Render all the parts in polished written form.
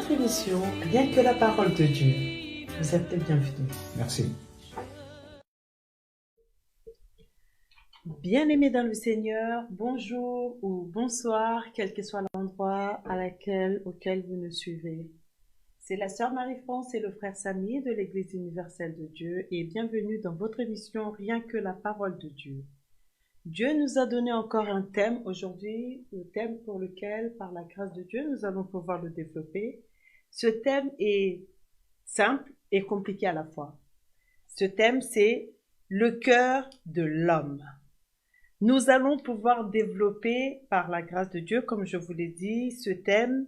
votre émission Rien que la parole de Dieu. Vous êtes les bienvenus. Merci. Bien-aimés dans le Seigneur, bonjour ou bonsoir, quel que soit l'endroit auquel vous nous suivez. C'est la sœur Marie-France et le frère Samy de l'Église universelle de Dieu et bienvenue dans votre émission Rien que la parole de Dieu. Dieu nous a donné encore un thème aujourd'hui, le thème pour lequel, par la grâce de Dieu, nous allons pouvoir le développer. Ce thème est simple et compliqué à la fois. Ce thème, c'est le cœur de l'homme. Nous allons pouvoir développer, par la grâce de Dieu, comme je vous l'ai dit, ce thème.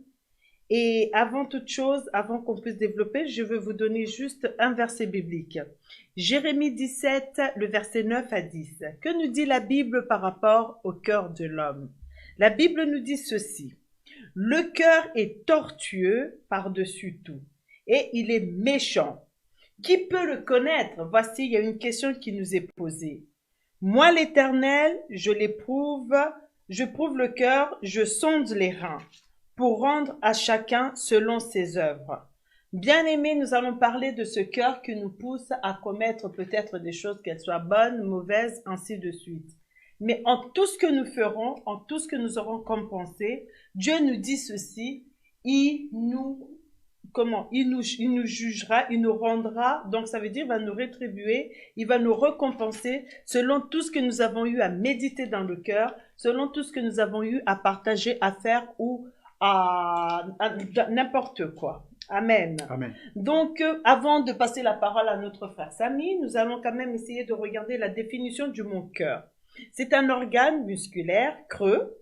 Et avant toute chose, avant qu'on puisse développer, je veux vous donner juste un verset biblique. Jérémie 17, le verset 9 à 10. Que nous dit la Bible par rapport au cœur de l'homme? La Bible nous dit ceci. Le cœur est tortueux par-dessus tout, et il est méchant. Qui peut le connaître? Voici, il y a une question qui nous est posée. Moi, l'Éternel, je prouve le cœur, je sonde les reins, pour rendre à chacun selon ses œuvres. Bien-aimés, nous allons parler de ce cœur qui nous pousse à commettre peut-être des choses, qu'elles soient bonnes, mauvaises, ainsi de suite. Mais en tout ce que nous ferons, en tout ce que nous aurons comme pensée, Dieu nous dit ceci, il nous jugera, il nous rendra, donc ça veut dire il va nous rétribuer, il va nous récompenser selon tout ce que nous avons eu à méditer dans le cœur, selon tout ce que nous avons eu à partager, à faire ou à n'importe quoi. Amen. Amen. Donc, avant de passer la parole à notre frère Samy, nous allons quand même essayer de regarder la définition du mot cœur. C'est un organe musculaire creux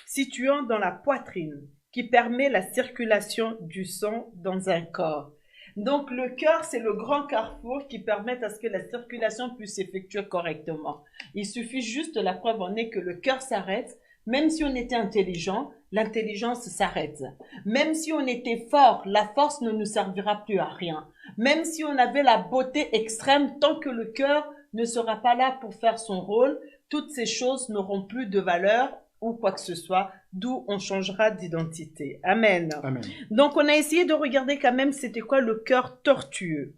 situant dans la poitrine qui permet la circulation du sang dans un corps. Donc, le cœur, c'est le grand carrefour qui permet à ce que la circulation puisse s'effectuer correctement. Il suffit juste, la preuve en est que le cœur s'arrête. Même si on était intelligent, l'intelligence s'arrête. Même si on était fort, la force ne nous servira plus à rien. Même si on avait la beauté extrême, tant que le cœur ne sera pas là pour faire son rôle, toutes ces choses n'auront plus de valeur ou quoi que ce soit, d'où on changera d'identité. Amen. Amen. Donc, on a essayé de regarder quand même c'était quoi le cœur tortueux.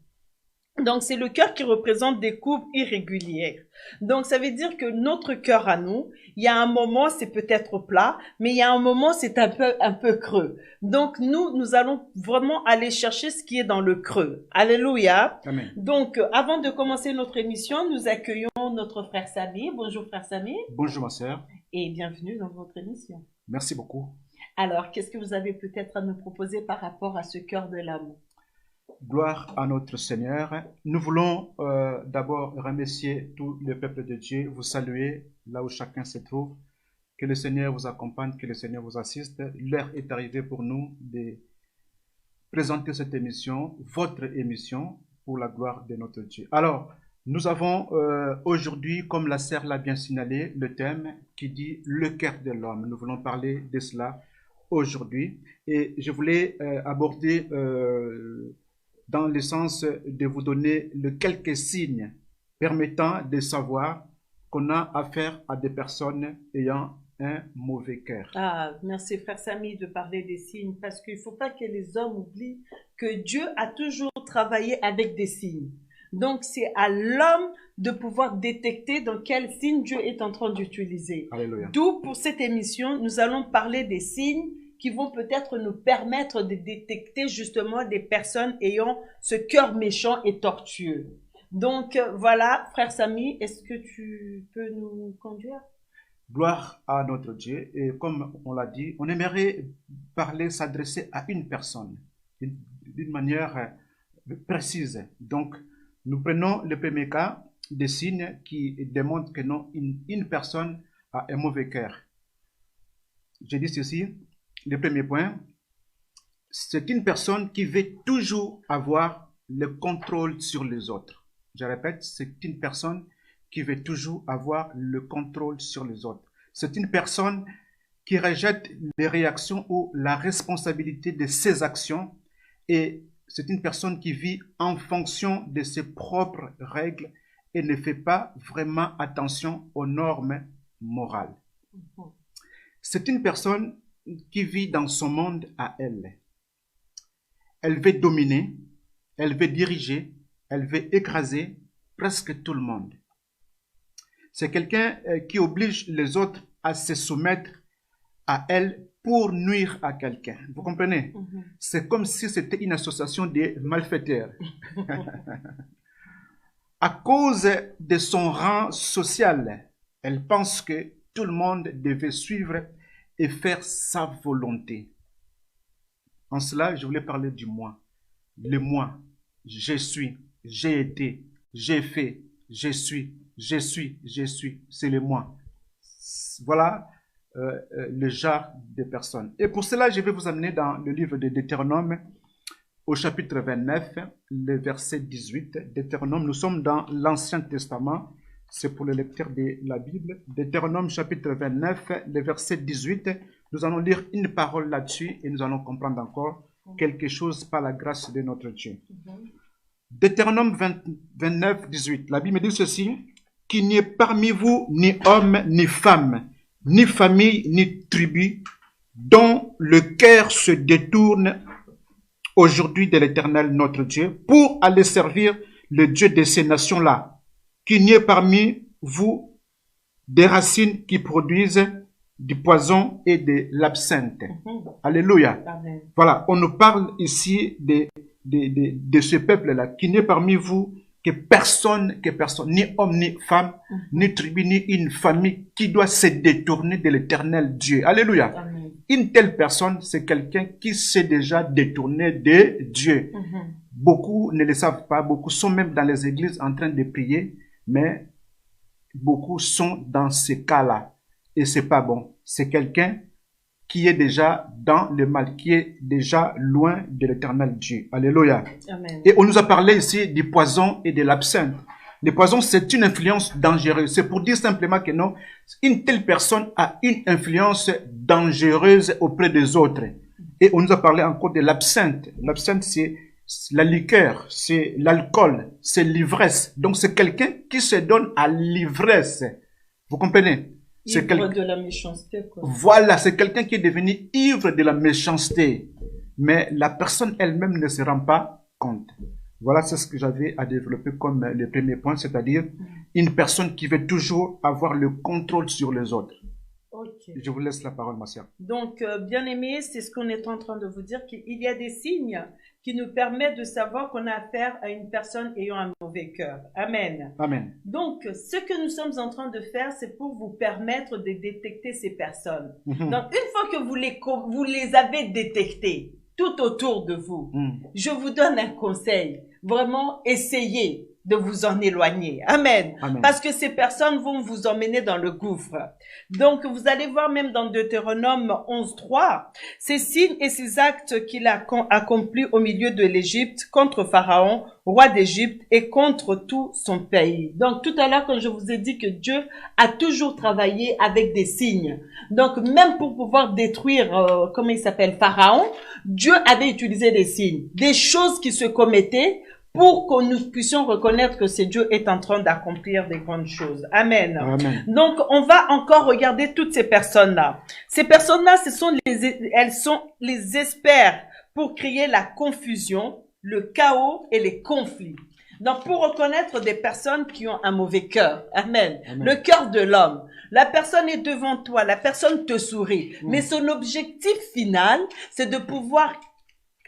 Donc, c'est le cœur qui représente des coupes irrégulières. Donc, ça veut dire que notre cœur à nous, il y a un moment, c'est peut-être plat, mais il y a un moment, c'est un peu creux. Donc, nous allons vraiment aller chercher ce qui est dans le creux. Alléluia. Amen. Donc, avant de commencer notre émission, nous accueillons notre frère Samy. Bonjour, frère Samy. Bonjour, ma sœur. Et bienvenue dans votre émission. Merci beaucoup. Alors, qu'est-ce que vous avez peut-être à nous proposer par rapport à ce cœur de l'homme? Gloire à notre Seigneur. Nous voulons d'abord remercier tout le peuple de Dieu, vous saluer là où chacun se trouve. Que le Seigneur vous accompagne, que le Seigneur vous assiste. L'heure est arrivée pour nous de présenter cette émission, votre émission, pour la gloire de notre Dieu. Alors, nous avons aujourd'hui, comme la sœur l'a bien signalé, le thème qui dit le cœur de l'homme. Nous voulons parler de cela aujourd'hui. Et je voulais aborder dans le sens de vous donner quelques signes permettant de savoir qu'on a affaire à des personnes ayant un mauvais cœur. Ah, merci frère Samy de parler des signes, parce qu'il ne faut pas que les hommes oublient que Dieu a toujours travaillé avec des signes. Donc, c'est à l'homme de pouvoir détecter dans quel signe Dieu est en train d'utiliser. Alléluia. D'où, pour cette émission, nous allons parler des signes qui vont peut-être nous permettre de détecter justement des personnes ayant ce cœur méchant et tortueux. Donc, voilà, frère Samy, est-ce que tu peux nous conduire? Gloire à notre Dieu. Et comme on l'a dit, on aimerait parler, s'adresser à une personne d'une manière précise. Donc, nous prenons le premier cas, des signes qui démontrent que non, une personne a un mauvais cœur. Je dis ceci, le premier point, c'est une personne qui veut toujours avoir le contrôle sur les autres. Je répète, c'est une personne qui veut toujours avoir le contrôle sur les autres. C'est une personne qui rejette les réactions ou la responsabilité de ses actions et c'est une personne qui vit en fonction de ses propres règles et ne fait pas vraiment attention aux normes morales. C'est une personne qui vit dans son monde à elle. elle veut dominer, elle veut diriger, elle veut écraser presque tout le monde. C'est quelqu'un qui oblige les autres à se soumettre à elle pour nuire à quelqu'un. Vous comprenez? C'est comme si c'était une association de malfaiteurs. À cause de son rang social, elle pense que tout le monde devait suivre et faire sa volonté. En cela, je voulais parler du moi. Le moi, je suis, j'ai été, j'ai fait, je suis, c'est le moi. Voilà le genre de personnes. Et pour cela, je vais vous amener dans le livre de Deutéronome, au chapitre 29, le verset 18. Deutéronome, nous sommes dans l'Ancien Testament, c'est pour le lecteur de la Bible. Deutéronome, chapitre 29, le verset 18. Nous allons lire une parole là-dessus et nous allons comprendre encore quelque chose par la grâce de notre Dieu. Deutéronome 29, 18. La Bible dit ceci: qu'il n'y ait parmi vous ni homme, ni femme, ni famille, ni tribu, dont le cœur se détourne aujourd'hui de l'Éternel notre Dieu, pour aller servir le Dieu de ces nations-là. Qu'il n'y ait parmi vous des racines qui produisent du poison et de l'absinthe. Alléluia. Amen. Voilà, on nous parle ici de ce peuple-là, qu'il n'y ait parmi vous que personne, ni homme, ni femme, ni tribu, ni une famille qui doit se détourner de l'Éternel Dieu. Alléluia. Amen. Une telle personne, c'est quelqu'un qui s'est déjà détourné de Dieu. Beaucoup ne le savent pas, beaucoup sont même dans les églises en train de prier, mais beaucoup sont dans ce cas-là. Et c'est pas bon. C'est quelqu'un qui est déjà dans le mal, qui est déjà loin de l'Éternel Dieu. Alléluia. Amen. Et on nous a parlé ici du poison et de l'absinthe. Le poison, c'est une influence dangereuse. C'est pour dire simplement que non, une telle personne a une influence dangereuse auprès des autres. Et on nous a parlé encore de l'absinthe. L'absinthe, c'est la liqueur, c'est l'alcool, c'est l'ivresse. Donc, c'est quelqu'un qui se donne à l'ivresse. Vous comprenez? C'est Ivre de la méchanceté, quoi. Voilà, c'est quelqu'un qui est devenu ivre de la méchanceté. Mais la personne elle-même ne se rend pas compte. Voilà, c'est ce que j'avais à développer comme le premier point, c'est-à-dire une personne qui veut toujours avoir le contrôle sur les autres. Ok. Je vous laisse la parole, ma sœur. Donc, bien aimé, c'est ce qu'on est en train de vous dire, qu'il y a des signes qui nous permettent de savoir qu'on a affaire à une personne ayant un mauvais cœur. Amen. Amen. Donc, ce que nous sommes en train de faire, c'est pour vous permettre de détecter ces personnes. Donc, une fois que vous les avez détectées tout autour de vous, je vous donne un conseil. Vraiment, essayez de vous en éloigner. Amen. Amen. Parce que ces personnes vont vous emmener dans le gouffre. Donc, vous allez voir même dans Deutéronome 11.3, ces signes et ces actes qu'il a accomplis au milieu de l'Égypte contre Pharaon, roi d'Égypte, et contre tout son pays. Donc, tout à l'heure, quand je vous ai dit que Dieu a toujours travaillé avec des signes. Donc, même pour pouvoir détruire, comment il s'appelle, Pharaon, Dieu avait utilisé des signes, des choses qui se commettaient, pour que nous puissions reconnaître que c'est Dieu est en train d'accomplir des grandes choses. Amen. Amen. Donc, on va encore regarder toutes ces personnes-là. Ces personnes-là, elles sont les experts pour créer la confusion, le chaos et les conflits. Donc, pour reconnaître des personnes qui ont un mauvais cœur. Amen. Amen. Le cœur de l'homme. La personne est devant toi, la personne te sourit. Mais son objectif final, c'est de pouvoir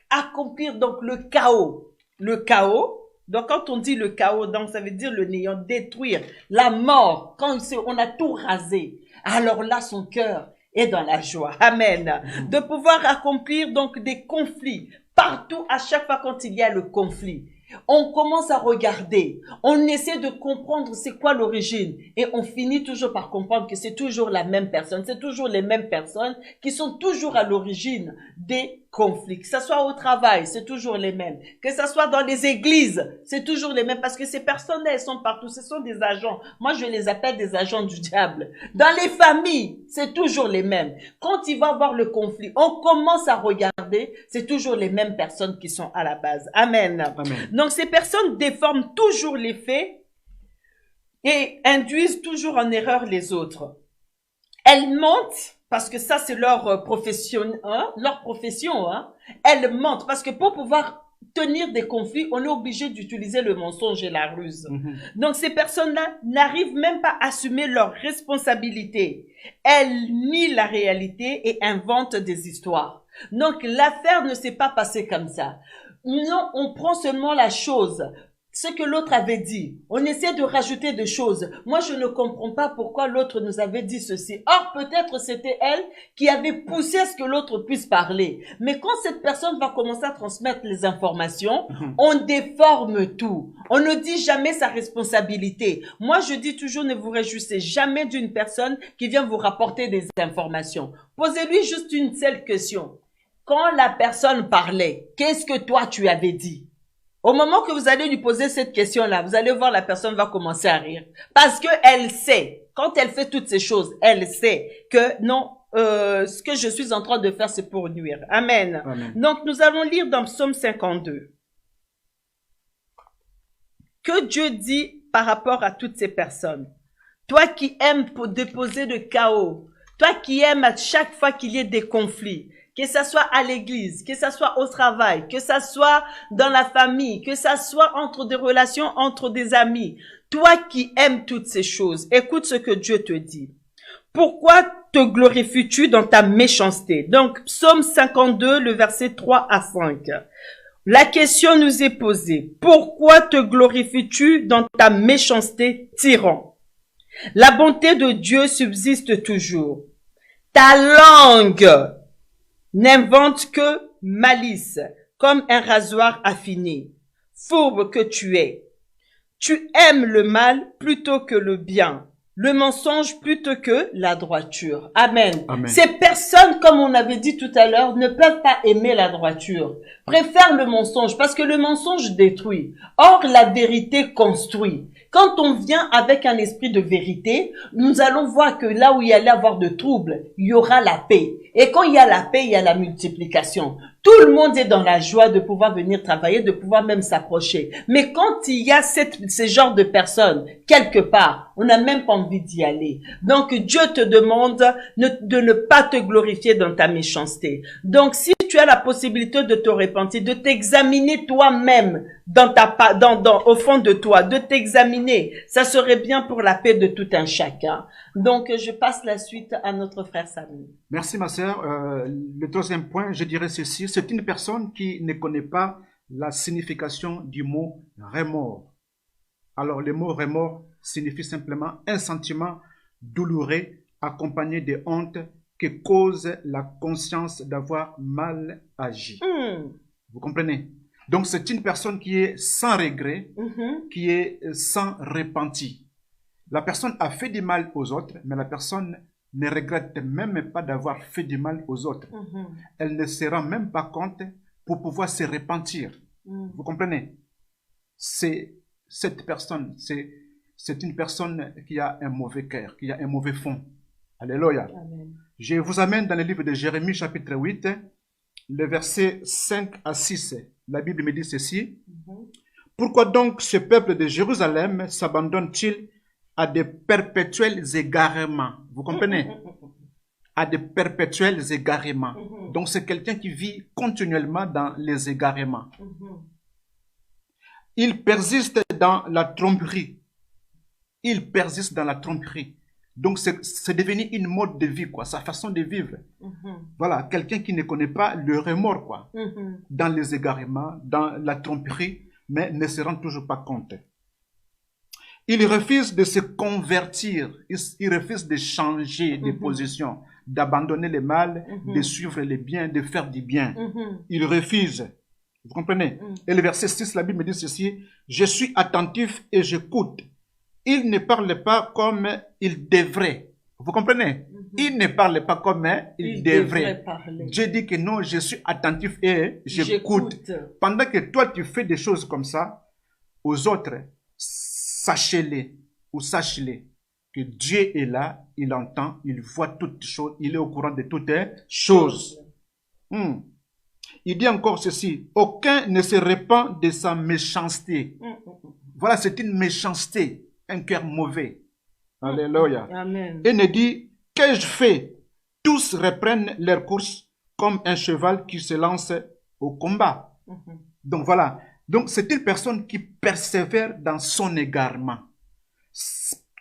accomplir donc le chaos. Le chaos, donc quand on dit le chaos, donc ça veut dire le néant, détruire, la mort, quand on a tout rasé. Alors là, son cœur est dans la joie. Amen. De pouvoir accomplir donc des conflits. Partout, à chaque fois quand il y a le conflit, on commence à regarder, on essaie de comprendre c'est quoi l'origine et on finit toujours par comprendre que c'est toujours la même personne, c'est toujours les mêmes personnes qui sont toujours à l'origine des conflits. Que ce soit au travail, c'est toujours les mêmes. Que ce soit dans les églises, c'est toujours les mêmes parce que ces personnes-là, elles sont partout, ce sont des agents. Moi, je les appelle des agents du diable. Dans les familles, c'est toujours les mêmes. Quand il va y avoir le conflit, on commence à regarder, c'est toujours les mêmes personnes qui sont à la base. Amen. Amen. Donc, ces personnes déforment toujours les faits et induisent toujours en erreur les autres. Elles mentent parce que ça c'est leur profession, hein, leur profession, hein. Elles mentent parce que pour pouvoir tenir des conflits, on est obligé d'utiliser le mensonge et la ruse. Donc ces personnes-là n'arrivent même pas à assumer leurs responsabilités. Elles nient la réalité et inventent des histoires. Donc l'affaire ne s'est pas passée comme ça. Non, on prend seulement la chose, ce que l'autre avait dit. On essaie de rajouter des choses. Moi, je ne comprends pas pourquoi l'autre nous avait dit ceci. Or, peut-être c'était elle qui avait poussé à ce que l'autre puisse parler. Mais quand cette personne va commencer à transmettre les informations, on déforme tout. On ne dit jamais sa responsabilité. Moi, je dis toujours, ne vous réjouissez jamais d'une personne qui vient vous rapporter des informations. Posez-lui juste une seule question. Quand la personne parlait, qu'est-ce que toi tu avais dit? Au moment que vous allez lui poser cette question-là, vous allez voir la personne va commencer à rire. Parce que elle sait, quand elle fait toutes ces choses, elle sait que non, ce que je suis en train de faire, c'est pour nuire. Amen. Amen. Donc, nous allons lire dans Psaume 52. Que Dieu dit par rapport à toutes ces personnes. Toi qui aimes déposer le chaos, toi qui aimes à chaque fois qu'il y ait des conflits, que ça soit à l'église, que ça soit au travail, que ça soit dans la famille, que ça soit entre des relations, entre des amis. Toi qui aimes toutes ces choses, écoute ce que Dieu te dit. Pourquoi te glorifies-tu dans ta méchanceté? Donc, Psaume 52, le verset 3 à 5. La question nous est posée. Pourquoi te glorifies-tu dans ta méchanceté, tyran? La bonté de Dieu subsiste toujours. Ta langue n'invente que malice, comme un rasoir affiné. Fourbe que tu es. Tu aimes le mal plutôt que le bien, le mensonge plutôt que la droiture. Amen. Amen. Ces personnes, comme on avait dit tout à l'heure, ne peuvent pas aimer la droiture. Préfèrent le mensonge parce que le mensonge détruit. Or, la vérité construit. Quand on vient avec un esprit de vérité, nous allons voir que là où il y allait avoir de troubles, il y aura la paix. Et quand il y a la paix, il y a la multiplication. Tout le monde est dans la joie de pouvoir venir travailler, de pouvoir même s'approcher. Mais quand il y a ce genre de personnes, quelque part, on n'a même pas envie d'y aller. Donc Dieu te demande de ne pas te glorifier dans ta méchanceté. Donc si tu as la possibilité de te repentir, de t'examiner toi-même au fond de toi, de t'examiner, ça serait bien pour la paix de tout un chacun. Donc je passe la suite à notre frère Samy. Merci ma sœur. Le troisième point, je dirais ceci, c'est une personne qui ne connaît pas la signification du mot remords. Alors le mot remords signifie simplement un sentiment douloureux accompagné de honte qui cause la conscience d'avoir mal agi. Vous comprenez? Donc c'est une personne qui est sans regret, qui est sans repenti. La personne a fait du mal aux autres, mais la personne ne regrette même pas d'avoir fait du mal aux autres. Elle ne se rend même pas compte pour pouvoir se repentir. Vous comprenez? Cette personne, c'est une personne qui a un mauvais cœur, qui a un mauvais fond. Alléluia. Amen. Je vous amène dans le livre de Jérémie, chapitre 8, le verset 5 à 6. La Bible me dit ceci. Pourquoi donc ce peuple de Jérusalem s'abandonne-t-il à de perpétuels égarements? Vous comprenez? À de perpétuels égarements. Donc c'est quelqu'un qui vit continuellement dans les égarements. Il persiste dans la tromperie. Il persiste dans la tromperie. Donc c'est devenu une mode de vie, quoi, sa façon de vivre. Voilà, quelqu'un qui ne connaît pas le remords, quoi, dans les égarements, dans la tromperie, mais ne se rend toujours pas compte. Il refuse de se convertir, il refuse de changer de position, d'abandonner le mal, de suivre le bien, de faire du bien. Il refuse. Vous comprenez? Et le verset 6, la Bible me dit ceci, « Je suis attentif et j'écoute. Il ne parle pas comme il devrait. » Vous comprenez? Il ne parle pas comme il devrait. Dieu dit que non, je suis attentif et j'écoute. Pendant que toi, tu fais des choses comme ça, aux autres, sachez-les ou sache-les que Dieu est là, il entend, il voit toutes choses, il est au courant de toutes choses. Il dit encore ceci, aucun ne se répand de sa méchanceté. Voilà, c'est une méchanceté, un cœur mauvais. Alléluia. Amen. Et ne dit, qu'ai-je fait tous reprennent leur course comme un cheval qui se lance au combat. Donc voilà. Donc c'est une personne qui persévère dans son égarement.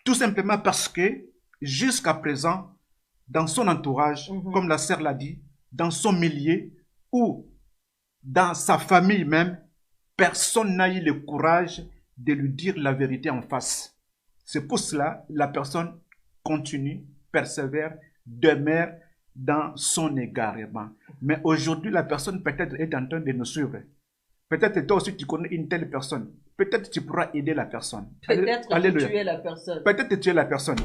Tout simplement parce que jusqu'à présent, dans son entourage, comme la sœur l'a dit, dans son milieu ou dans sa famille même, personne n'a eu le courage de lui dire la vérité en face. C'est pour cela que la personne continue, persévère, demeure dans son égarement. Mais aujourd'hui, la personne peut-être est en train de nous suivre. Peut-être toi aussi tu connais une telle personne. Peut-être tu pourras aider la personne. Peut-être que tu es la personne. Peut-être que tu es la personne.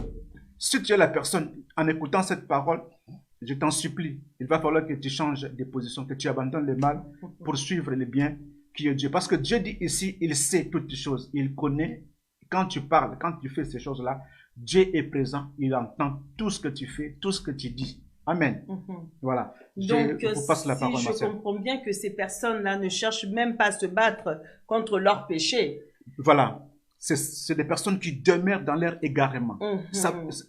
Si tu es la personne, en écoutant cette parole, je t'en supplie, il va falloir que tu changes de position, que tu abandonnes le mal pour suivre le bien qui est Dieu. Parce que Dieu dit ici, il sait toutes les choses, il connaît. Quand tu parles, quand tu fais ces choses-là, Dieu est présent, il entend tout ce que tu fais, tout ce que tu dis. Amen. Voilà. Donc, je vous passe la parole, si je comprends bien que ces personnes-là ne cherchent même pas à se battre contre leurs péchés. Voilà. C'est des personnes qui demeurent dans leur égarement.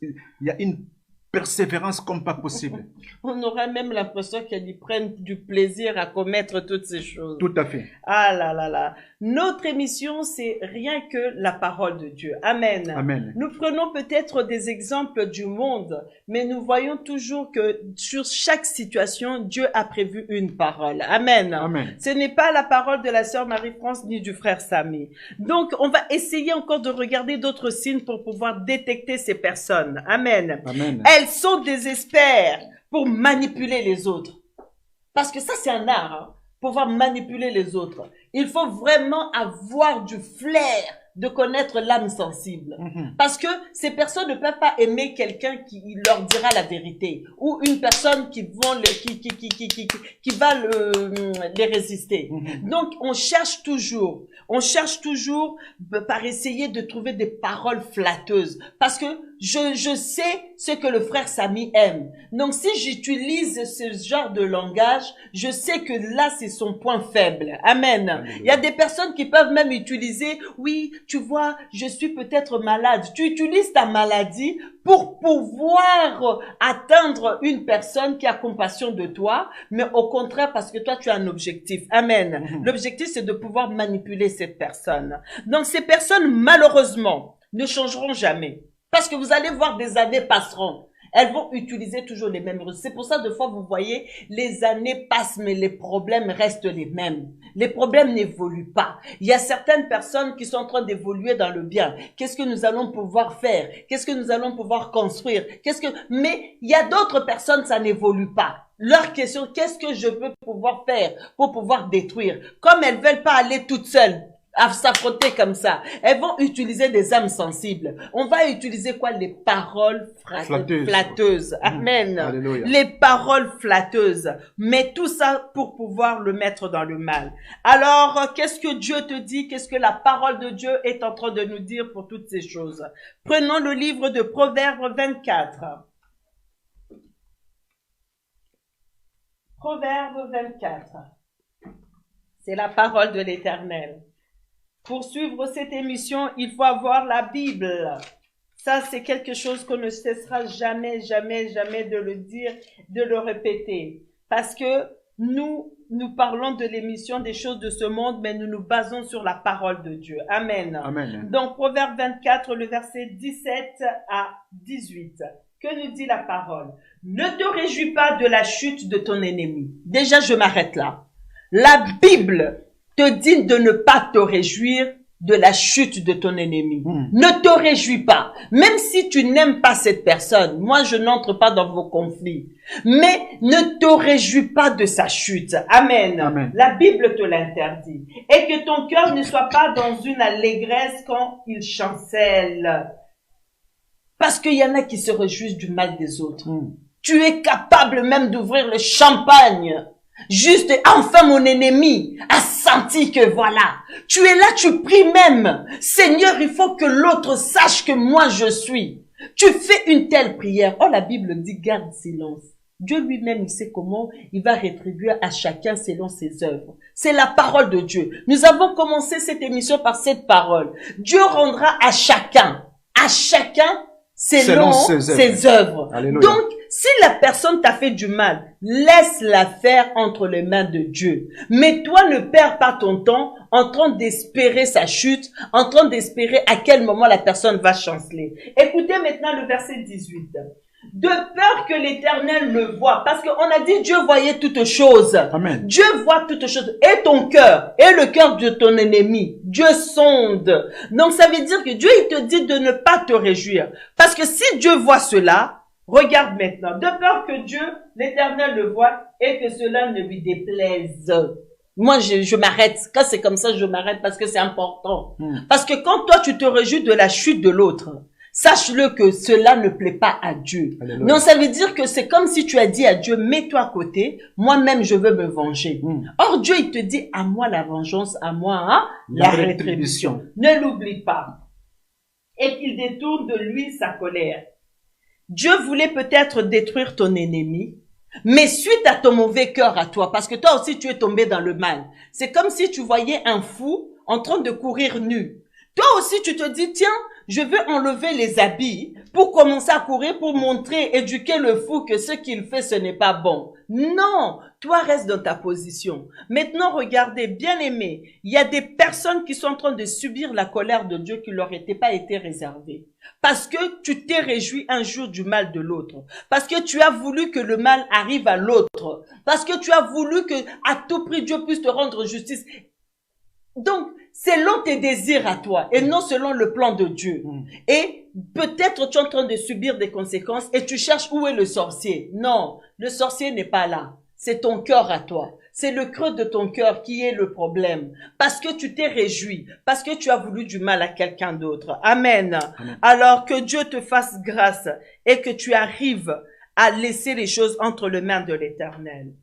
Il y a une persévérance comme pas possible. On aurait même l'impression qu'elles y prennent du plaisir à commettre toutes ces choses. Tout à fait. Ah là là là. Notre émission, c'est rien que la parole de Dieu. Amen. Amen. Nous prenons peut-être des exemples du monde, mais nous voyons toujours que sur chaque situation, Dieu a prévu une parole. Amen. Amen. Ce n'est pas la parole de la sœur Marie-France ni du frère Samy. Donc, on va essayer encore de regarder d'autres signes pour pouvoir détecter ces personnes. Amen. Amen. Elles sont des experts pour manipuler les autres. Parce que ça, c'est un art, hein, pouvoir manipuler les autres. Il faut vraiment avoir du flair de connaître l'âme sensible. Parce que ces personnes ne peuvent pas aimer quelqu'un qui leur dira la vérité ou une personne qui va les résister. Donc, on cherche toujours par essayer de trouver des paroles flatteuses. Parce que je sais ce que le frère Samy aime. Donc, si j'utilise ce genre de langage, je sais que là, c'est son point faible. Amen. Alléluia. Il y a des personnes qui peuvent même utiliser, oui, tu vois, je suis peut-être malade. Tu utilises ta maladie pour pouvoir atteindre une personne qui a compassion de toi, mais au contraire, parce que toi, tu as un objectif. Amen. L'objectif, c'est de pouvoir manipuler cette personne. Donc, ces personnes, malheureusement, ne changeront jamais. Parce que vous allez voir, des années passeront. Elles vont utiliser toujours les mêmes choses. C'est pour ça, de fois, vous voyez, les années passent, mais les problèmes restent les mêmes. Les problèmes n'évoluent pas. Il y a certaines personnes qui sont en train d'évoluer dans le bien. Qu'est-ce que nous allons pouvoir faire? Qu'est-ce que nous allons pouvoir construire? Mais il y a d'autres personnes, ça n'évolue pas. Leur question, qu'est-ce que je peux pouvoir faire pour pouvoir détruire? Comme elles veulent pas aller toutes seules à s'affronter comme ça, elles vont utiliser des âmes sensibles. On va utiliser quoi? Les paroles flatteuses. Amen. Alléluia. Les paroles flatteuses. Mais tout ça pour pouvoir le mettre dans le mal. Alors, qu'est-ce que Dieu te dit? Qu'est-ce que la parole de Dieu est en train de nous dire pour toutes ces choses? Prenons le livre de Proverbes 24. Proverbes 24. C'est la parole de l'Éternel. Pour suivre cette émission, il faut avoir la Bible. Ça, c'est quelque chose qu'on ne cessera jamais, jamais, jamais de le dire, de le répéter. Parce que nous parlons de l'émission des choses de ce monde, mais nous nous basons sur la parole de Dieu. Amen. Amen. Donc, Proverbe 24, le verset 17 à 18. Que nous dit la parole? Ne te réjouis pas de la chute de ton ennemi. Déjà, je m'arrête là. La Bible te dit de ne pas te réjouir de la chute de ton ennemi. Ne te réjouis pas. Même si tu n'aimes pas cette personne, moi je n'entre pas dans vos conflits, mais ne te réjouis pas de sa chute. Amen. Amen. La Bible te l'interdit. Et que ton cœur ne soit pas dans une allégresse quand il chancelle. Parce qu'il y en a qui se réjouissent du mal des autres. Tu es capable même d'ouvrir le champagne. Juste, enfin mon ennemi a senti que voilà, tu es là, tu pries même. Seigneur, il faut que l'autre sache que moi je suis. Tu fais une telle prière. Oh, la Bible dit garde silence. Dieu lui-même, il sait comment il va rétribuer à chacun selon ses œuvres. C'est la parole de Dieu. Nous avons commencé cette émission par cette parole. Dieu rendra à chacun selon ses œuvres. Alléluia. Donc, si la personne t'a fait du mal, laisse-la faire entre les mains de Dieu. Mais toi, ne perds pas ton temps en train d'espérer sa chute, en train d'espérer à quel moment la personne va chanceler. Écoutez maintenant le verset 18. De peur que l'Éternel le voie. Parce qu'on a dit Dieu voyait toutes choses. Amen. Dieu voit toutes choses. Et ton cœur, et le cœur de ton ennemi. Dieu sonde. Donc ça veut dire que Dieu, il te dit de ne pas te réjouir. Parce que si Dieu voit cela, regarde maintenant. De peur que Dieu, l'Éternel le voie et que cela ne lui déplaise. Moi, je m'arrête. Quand c'est comme ça, je m'arrête parce que c'est important. Parce que quand toi, tu te réjouis de la chute de l'autre, sache-le que cela ne plaît pas à Dieu. Alléluia. Donc, ça veut dire que c'est comme si tu as dit à Dieu, mets-toi à côté, moi-même, je veux me venger. Or, Dieu, il te dit, à moi la vengeance, à moi hein, la rétribution. Ne l'oublie pas. Et qu'il détourne de lui sa colère. Dieu voulait peut-être détruire ton ennemi, mais suite à ton mauvais cœur à toi, parce que toi aussi, tu es tombé dans le mal. C'est comme si tu voyais un fou en train de courir nu. Toi aussi, tu te dis, tiens, je vais enlever les habits pour commencer à courir, pour montrer, éduquer le fou que ce qu'il fait, ce n'est pas bon. Non, toi reste dans ta position. Maintenant, regardez, bien aimé, il y a des personnes qui sont en train de subir la colère de Dieu qui leur était pas été réservée. Parce que tu t'es réjoui un jour du mal de l'autre. Parce que tu as voulu que le mal arrive à l'autre. Parce que tu as voulu que à tout prix Dieu puisse te rendre justice. Donc, selon tes désirs à toi et non selon le plan de Dieu. Et peut-être tu es en train de subir des conséquences et tu cherches où est le sorcier. Non, le sorcier n'est pas là. C'est ton cœur à toi. C'est le creux de ton cœur qui est le problème. Parce que tu t'es réjoui. Parce que tu as voulu du mal à quelqu'un d'autre. Amen. Amen. Alors que Dieu te fasse grâce et que tu arrives à laisser les choses entre les mains de l'Éternel.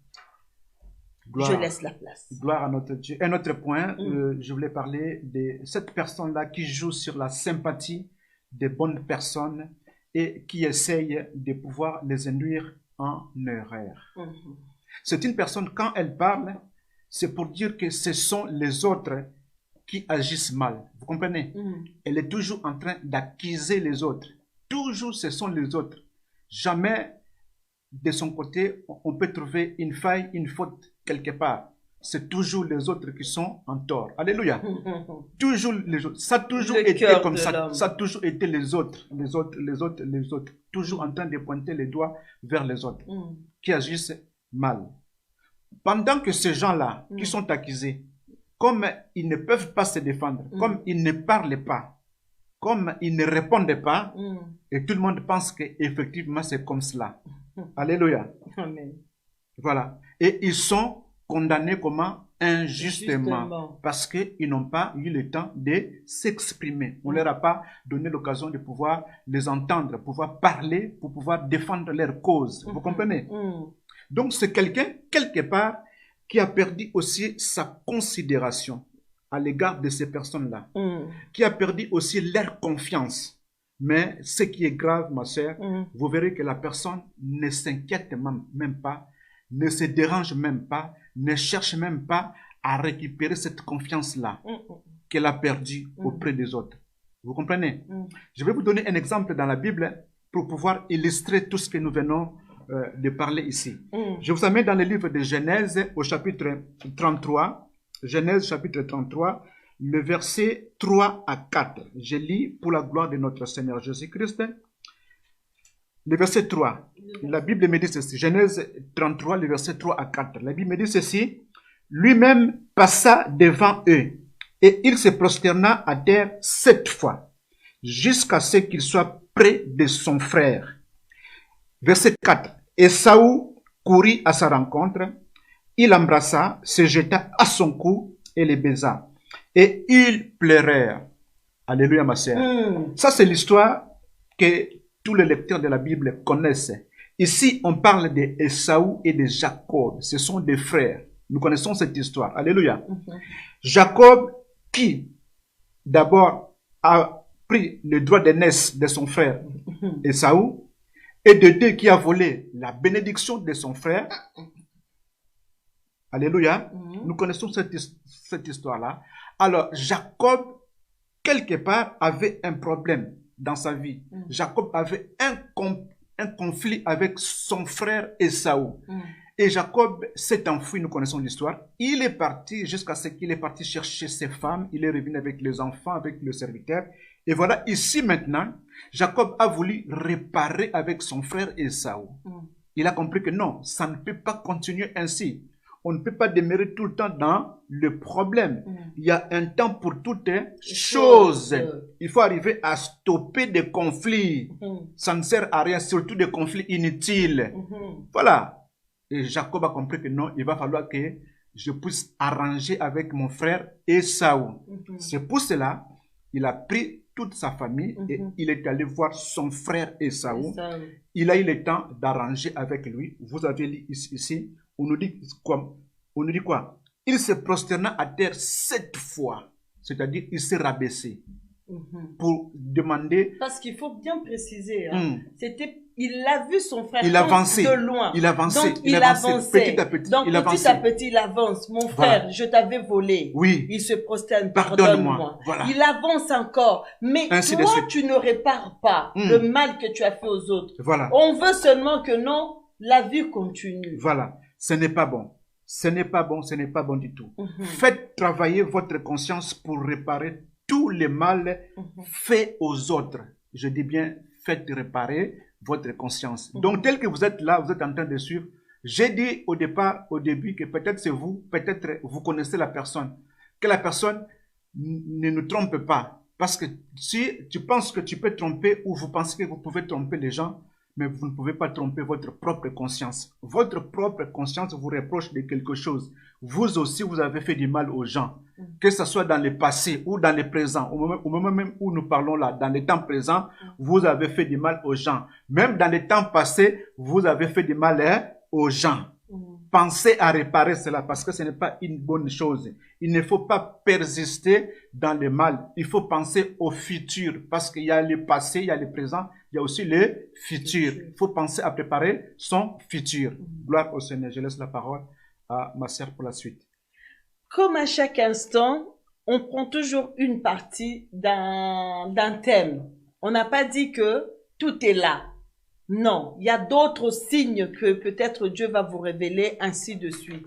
Je laisse la place. Gloire à notre Dieu. Un autre point, je voulais parler de cette personne-là qui joue sur la sympathie des bonnes personnes et qui essaye de pouvoir les induire en erreur. C'est une personne, quand elle parle, c'est pour dire que ce sont les autres qui agissent mal. Vous comprenez? Elle est toujours en train d'accuser les autres. Toujours, ce sont les autres. Jamais, de son côté, on peut trouver une faille, une faute quelque part. C'est toujours les autres qui sont en tort. Alléluia. Toujours les autres. Ça a toujours été comme ça. Ça a toujours été les autres. Les autres, les autres, les autres. Toujours en train de pointer les doigts vers les autres qui agissent mal. Pendant que ces gens-là qui sont accusés, comme ils ne peuvent pas se défendre, comme ils ne parlent pas, comme ils ne répondent pas, et tout le monde pense qu'effectivement c'est comme cela. Alléluia. Amen. Voilà. Et ils sont condamnés comment? Injustement. Parce qu'ils n'ont pas eu le temps de s'exprimer. On ne leur a pas donné l'occasion de pouvoir les entendre, pouvoir parler, pour pouvoir défendre leur cause. Vous comprenez? Donc c'est quelqu'un, quelque part, qui a perdu aussi sa considération à l'égard de ces personnes-là. Qui a perdu aussi leur confiance. Mais ce qui est grave, ma sœur, vous verrez que la personne ne s'inquiète même pas, ne se dérange même pas, ne cherche même pas à récupérer cette confiance-là qu'elle a perdue auprès des autres. Vous comprenez? Je vais vous donner un exemple dans la Bible pour pouvoir illustrer tout ce que nous venons de parler ici. Je vous amène dans le livre de Genèse au chapitre 33. Genèse chapitre 33, le verset 3 à 4. Je lis pour la gloire de notre Seigneur Jésus-Christ. Le verset 3, la Bible me dit ceci, Genèse 33, le verset 3 à 4. La Bible me dit ceci, lui-même passa devant eux, et il se prosterna à terre 7 fois, jusqu'à ce qu'il soit près de son frère. Verset 4, Ésaü courut à sa rencontre, il l'embrassa, se jeta à son cou et le baisa. Et ils pleurèrent. Alléluia, ma sœur. Ça, c'est l'histoire que tous les lecteurs de la Bible connaissent. Ici, on parle d'Ésaü et de Jacob. Ce sont des frères. Nous connaissons cette histoire. Alléluia. Jacob, qui d'abord a pris le droit d'aînesse de son frère Ésaü, et de deux qui a volé la bénédiction de son frère. Alléluia. Nous connaissons cette histoire-là. Alors, Jacob, quelque part, avait un problème dans sa vie. Jacob avait un conflit avec son frère Ésaü. Et Jacob s'est enfui, nous connaissons l'histoire. Il est parti jusqu'à ce qu'il est parti chercher ses femmes. Il est revenu avec les enfants, avec le serviteur. Et voilà, ici maintenant, Jacob a voulu réparer avec son frère Ésaü. Il a compris que non, ça ne peut pas continuer ainsi. On ne peut pas demeurer tout le temps dans le problème. Il y a un temps pour toutes choses. Il faut arriver à stopper des conflits. Ça ne sert à rien, surtout des conflits inutiles. Voilà. Et Jacob a compris que non, il va falloir que je puisse arranger avec mon frère Ésaü. C'est pour cela il a pris toute sa famille et il est allé voir son frère Ésaü. Il a eu le temps d'arranger avec lui. Vous avez lu ici, on nous dit quoi? Il se prosterna à terre 7 fois. C'est-à-dire, il s'est rabaissé pour demander... Parce qu'il faut bien préciser, il a vu son frère il avançait, de loin. Il avançait. Donc, il avançait. Petit à petit, donc, il petit à petit, il avance. Mon frère, je t'avais volé. Oui. Il se prosterne, pardonne-moi. Voilà. Il avance encore. Mais ainsi toi, tu ne répares pas le mal que tu as fait aux autres. Voilà. On veut seulement que non, la vie continue. Voilà. Ce n'est pas bon. Ce n'est pas bon, ce n'est pas bon du tout. Faites travailler votre conscience pour réparer tous les mal faits aux autres. Je dis bien, faites réparer votre conscience. Donc, tel que vous êtes là, vous êtes en train de suivre. J'ai dit au début, que peut-être c'est vous, peut-être vous connaissez la personne. Que la personne ne nous trompe pas. Parce que si tu penses que tu peux tromper ou vous pensez que vous pouvez tromper les gens, mais vous ne pouvez pas tromper votre propre conscience. Votre propre conscience vous reproche de quelque chose. Vous aussi, vous avez fait du mal aux gens. Que ce soit dans le passé ou dans le présent, au moment même où nous parlons là, dans le temps présent, vous avez fait du mal aux gens. Même dans le temps passé, vous avez fait du mal aux gens. Pensez à réparer cela parce que ce n'est pas une bonne chose. Il ne faut pas persister dans le mal. Il faut penser au futur parce qu'il y a le passé, il y a le présent, il y a aussi le futur. Il faut penser à préparer son futur. Gloire au Seigneur. Je laisse la parole à ma sœur pour la suite. Comme à chaque instant, on prend toujours une partie d'un thème. On n'a pas dit que tout est là. Non, il y a d'autres signes que peut-être Dieu va vous révéler, ainsi de suite.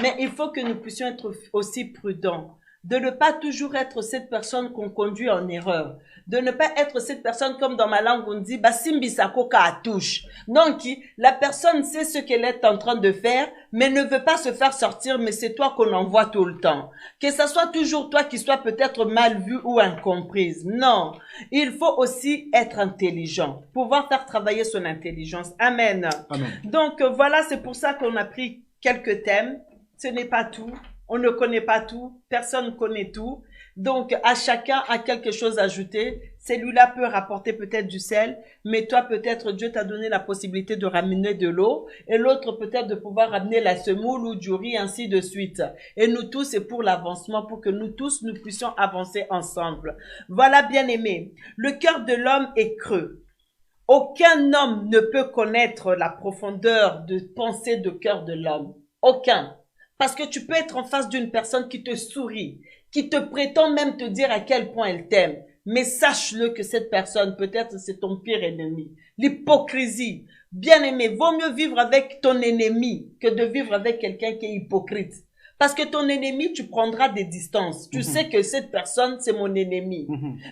Mais il faut que nous puissions être aussi prudents, de ne pas toujours être cette personne qu'on conduit en erreur, de ne pas être cette personne comme dans ma langue on dit Basimbi Sakoka à touche. Donc la personne sait ce qu'elle est en train de faire, mais ne veut pas se faire sortir, mais c'est toi qu'on envoie tout le temps. Que ça soit toujours toi qui sois peut-être mal vue ou incomprise. Non, il faut aussi être intelligent, pouvoir faire travailler son intelligence. Amen. Amen. Donc voilà, c'est pour ça qu'on a pris quelques thèmes. Ce n'est pas tout. On ne connaît pas tout. Personne ne connaît tout. Donc, à chacun a quelque chose à ajouter. Celui-là peut rapporter peut-être du sel, mais toi, peut-être, Dieu t'a donné la possibilité de ramener de l'eau, et l'autre peut-être de pouvoir ramener la semoule ou du riz, ainsi de suite. Et nous tous, c'est pour l'avancement, pour que nous tous, nous puissions avancer ensemble. Voilà, bien-aimés. Le cœur de l'homme est creux. Aucun homme ne peut connaître la profondeur de pensée de cœur de l'homme. Aucun. Parce que tu peux être en face d'une personne qui te sourit, qui te prétend même te dire à quel point elle t'aime. Mais sache-le que cette personne, peut-être c'est ton pire ennemi. L'hypocrisie. Bien-aimé, vaut mieux vivre avec ton ennemi que de vivre avec quelqu'un qui est hypocrite. Parce que ton ennemi, tu prendras des distances. Tu sais que cette personne, c'est mon ennemi.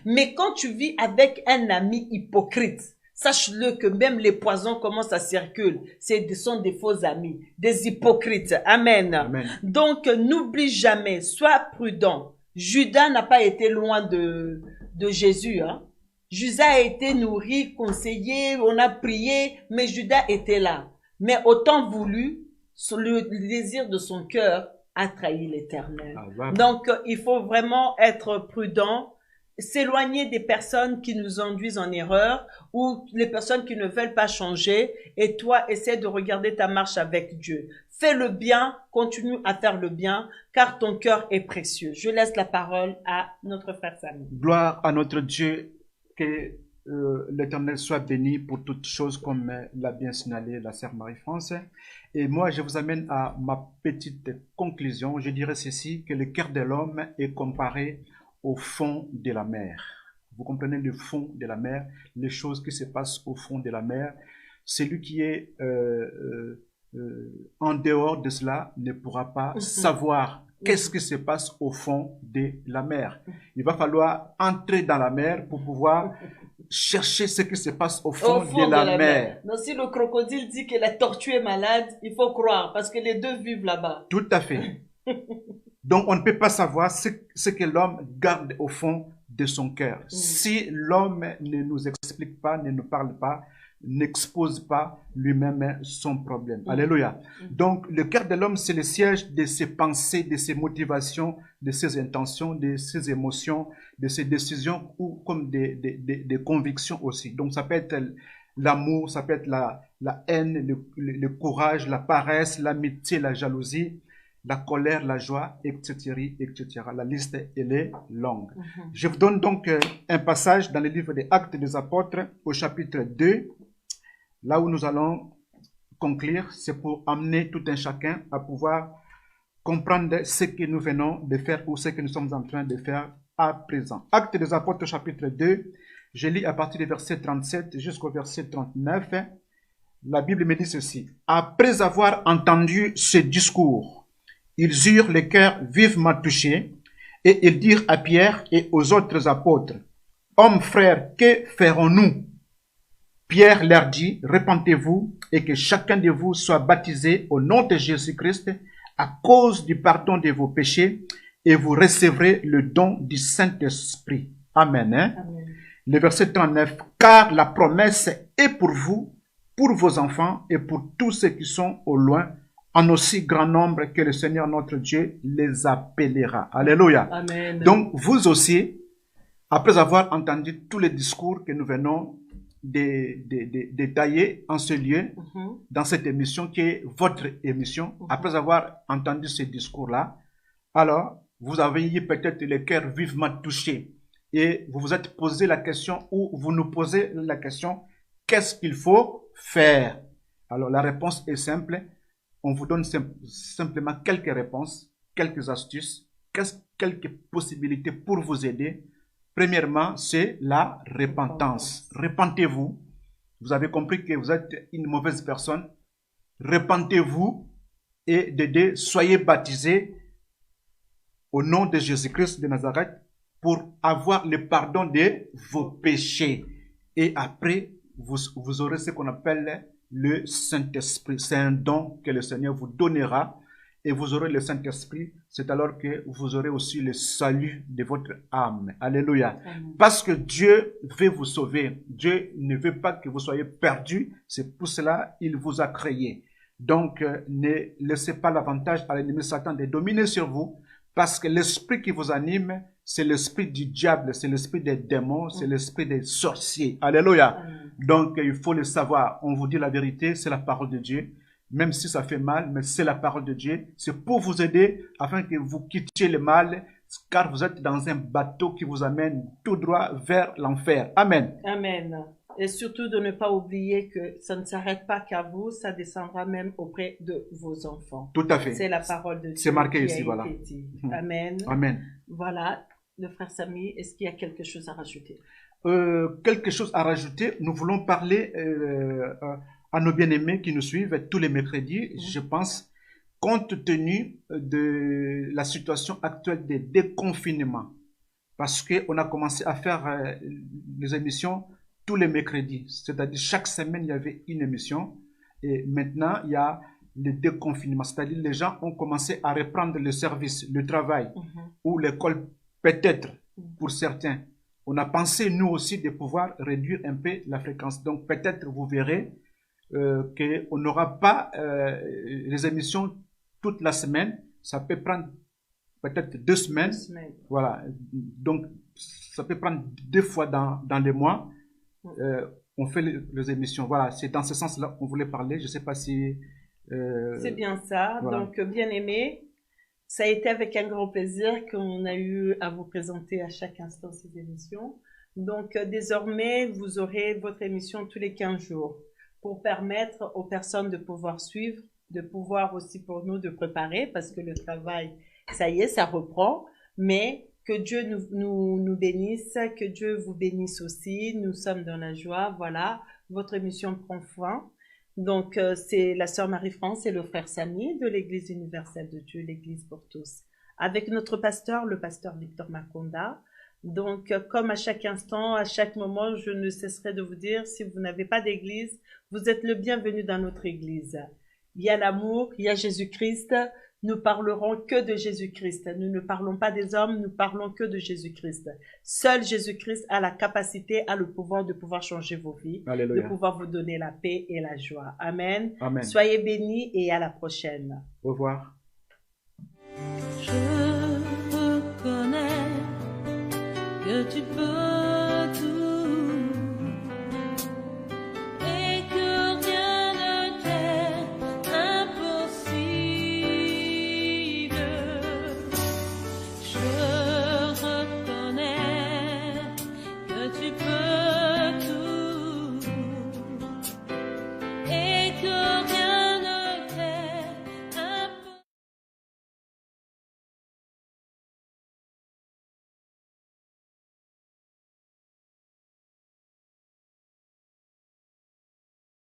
Mais quand tu vis avec un ami hypocrite, sache-le que même les poisons commencent à circuler. Ce sont des faux amis, des hypocrites. Amen. Amen. Donc, n'oublie jamais, sois prudent. Judas n'a pas été loin de Jésus. Judas a été nourri, conseillé, on a prié, mais Judas était là. Mais au temps voulu, le désir de son cœur a trahi l'Éternel. Donc, il faut vraiment être prudent. S'éloigner des personnes qui nous induisent en erreur ou les personnes qui ne veulent pas changer, et toi, essaie de regarder ta marche avec Dieu. Fais le bien, continue à faire le bien, car ton cœur est précieux. Je laisse la parole à notre frère Samy. Gloire à notre Dieu, que l'Éternel soit béni pour toutes choses, comme l'a bien signalé la sœur Marie-France. Et moi, je vous amène à ma petite conclusion. Je dirais ceci, que le cœur de l'homme est comparé au fond de la mer. Vous comprenez le fond de la mer, les choses qui se passent au fond de la mer. Celui qui est en dehors de cela ne pourra pas savoir qu'est-ce qui se passe au fond de la mer. Il va falloir entrer dans la mer pour pouvoir chercher ce qui se passe au fond de la mer. Donc, si le crocodile dit que la tortue est malade, il faut croire parce que les deux vivent là-bas. Tout à fait. Donc, on ne peut pas savoir ce que l'homme garde au fond de son cœur. Si l'homme ne nous explique pas, ne nous parle pas, n'expose pas lui-même son problème. Alléluia. Donc, le cœur de l'homme, c'est le siège de ses pensées, de ses motivations, de ses intentions, de ses émotions, de ses décisions ou comme des convictions aussi. Donc, ça peut être l'amour, ça peut être la haine, le courage, la paresse, l'amitié, la jalousie, la colère, la joie, etc., etc. La liste, elle est longue. Je vous donne donc un passage dans le livre des Actes des Apôtres au chapitre 2, là où nous allons conclure. C'est pour amener tout un chacun à pouvoir comprendre ce que nous venons de faire ou ce que nous sommes en train de faire à présent. Actes des Apôtres, chapitre 2, je lis à partir du verset 37 jusqu'au verset 39. La Bible me dit ceci. Après avoir entendu ce discours, ils eurent le cœur vivement touché et ils dirent à Pierre et aux autres apôtres, « Hommes, frères, que ferons-nous » Pierre leur dit, « Repentez-vous et que chacun de vous soit baptisé au nom de Jésus-Christ à cause du pardon de vos péchés et vous recevrez le don du Saint-Esprit. » Amen. Amen. Le verset 39, « Car la promesse est pour vous, pour vos enfants et pour tous ceux qui sont au loin, en aussi grand nombre que le Seigneur notre Dieu les appellera. » Alléluia. Amen. Donc, vous aussi, après avoir entendu tous les discours que nous venons de détailler en ce lieu, dans cette émission qui est votre émission, après avoir entendu ces discours-là, alors, vous avez peut-être le cœur vivement touché et vous vous êtes posé la question ou vous nous posez la question, qu'est-ce qu'il faut faire? Alors, la réponse est simple. On vous donne simplement quelques réponses, quelques astuces, quelques possibilités pour vous aider. Premièrement, c'est la repentance. Repentez-vous. Vous avez compris que vous êtes une mauvaise personne. Repentez-vous et soyez baptisés au nom de Jésus-Christ de Nazareth pour avoir le pardon de vos péchés. Et après, vous aurez ce qu'on appelle le Saint-Esprit. C'est un don que le Seigneur vous donnera et vous aurez le Saint-Esprit. C'est alors que vous aurez aussi le salut de votre âme. Alléluia. Amen. Parce que Dieu veut vous sauver. Dieu ne veut pas que vous soyez perdus. C'est pour cela qu'il vous a créé. Donc, ne laissez pas l'avantage à l'ennemi Satan de dominer sur vous parce que l'esprit qui vous anime, c'est l'esprit du diable, c'est l'esprit des démons, c'est l'esprit des sorciers. Alléluia. Donc, il faut le savoir. On vous dit la vérité, c'est la parole de Dieu. Même si ça fait mal, mais c'est la parole de Dieu. C'est pour vous aider afin que vous quittiez le mal, car vous êtes dans un bateau qui vous amène tout droit vers l'enfer. Amen. Amen. Et surtout de ne pas oublier que ça ne s'arrête pas qu'à vous, ça descendra même auprès de vos enfants. Tout à fait. C'est la parole de Dieu. C'est marqué ici, voilà. Amen. Amen. Voilà. Le frère Samy, est-ce qu'il y a quelque chose à rajouter? Quelque chose à rajouter. Nous voulons parler à nos bien-aimés qui nous suivent tous les mercredis, je pense, compte tenu de la situation actuelle des déconfinements. Parce qu'on a commencé à faire les émissions tous les mercredis. C'est-à-dire chaque semaine, il y avait une émission. Et maintenant, il y a le déconfinement. C'est-à-dire les gens ont commencé à reprendre le service, le travail ou l'école. Peut-être, pour certains, on a pensé, nous aussi, de pouvoir réduire un peu la fréquence. Donc, peut-être, vous verrez qu'on n'aura pas les émissions toute la semaine. Ça peut prendre peut-être 2 semaines. Voilà. Donc, ça peut prendre 2 fois dans les mois. On fait les émissions. Voilà, c'est dans ce sens-là qu'on voulait parler. Je ne sais pas si... c'est bien ça. Voilà. Donc, bien aimé. Ça a été avec un grand plaisir qu'on a eu à vous présenter à chaque instant ces émissions. Donc, désormais, vous aurez votre émission tous les 15 jours pour permettre aux personnes de pouvoir suivre, de pouvoir aussi pour nous de préparer parce que le travail, ça y est, ça reprend. Mais Que Dieu nous bénisse, que Dieu vous bénisse aussi. Nous sommes dans la joie. Voilà, votre émission prend fin. Donc, c'est la sœur Marie-France et le frère Samy de l'Église universelle de Dieu, l'Église pour tous. Avec notre pasteur, le pasteur Victor Makonda. Donc, comme à chaque instant, à chaque moment, je ne cesserai de vous dire, si vous n'avez pas d'église, vous êtes le bienvenu dans notre église. Il y a l'amour, il y a Jésus-Christ. Nous parlerons que de Jésus-Christ. Nous ne parlons pas des hommes, nous parlons que de Jésus-Christ. Seul Jésus-Christ a la capacité, a le pouvoir de pouvoir changer vos vies, Alléluia. de pouvoir vous donner la paix et la joie. Amen. Amen. Soyez bénis et à la prochaine. Au revoir. Je reconnais que tu peux tout et que rien ne t'est impossible. Je reconnais que tu peux